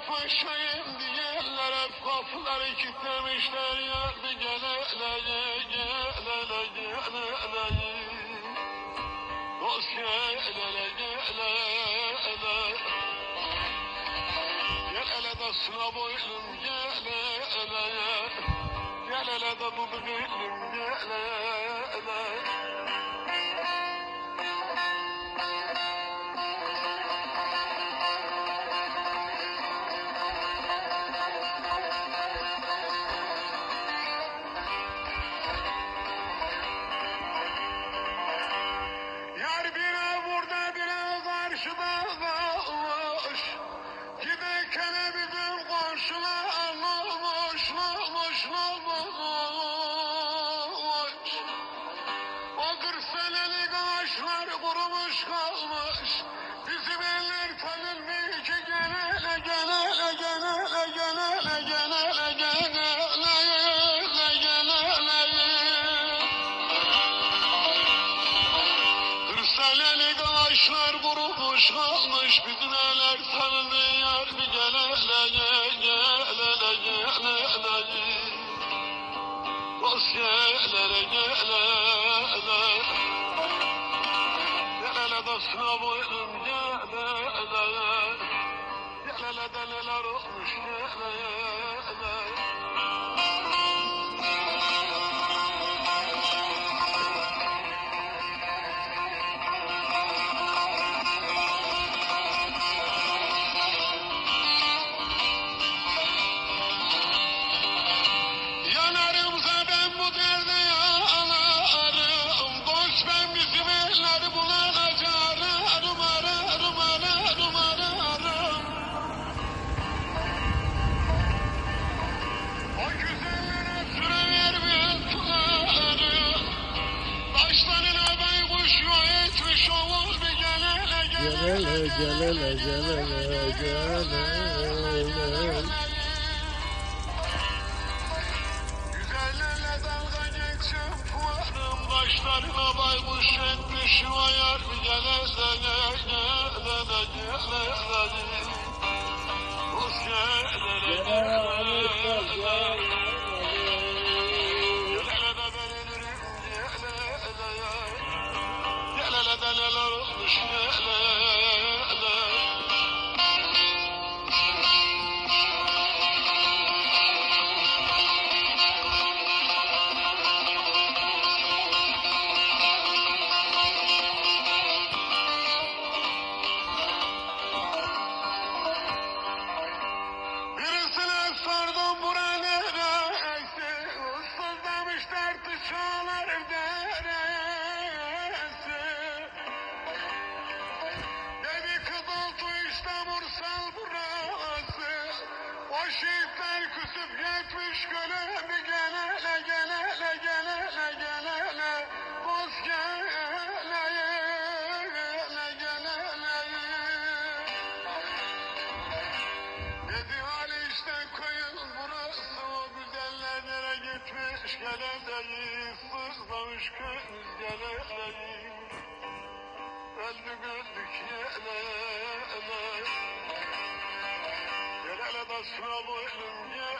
Paşayım diyenler hep kapıları kilitlemişler, yardı gele dost gele gel hele de sıla boylum gel hele de dudu gülüm Yar bire burada bire karşıda kalmış, giderken bizim komşular olmuş. O 40 senelik ağaçlar kurumuş kalmış, bizim eller tanınmıyor ki gele Senelik ağaçlar kurumuş kalmış, bizim eller tanınıyor bir gele dost gele gel dostuna boynum gel hele de neler olmuş Yanarım zaten bu derde yanarım, dost ben bizim elleri bulacağım, ararım. O güzellere süre vermiyorlarım, başlarına baykuş yok etmiş olur bir gele Güzellerle dalga geçip varım, başlarına baykuş etmiş vayar bir gele dost gele gel hele de neler olmuş Birisine sordum bura neresi, sızlamış tartışıyorlar deresi. Dedi Kızıltu işte Mursal burası, o şehitler küsüp yetmiş göle bir gele dost Dedi Ali işte koyun burası, o güzeller nereye gitmiş geledeyiz, sızlamış köyümüz geledeyiz, öldük gel hele de sıra boylum gel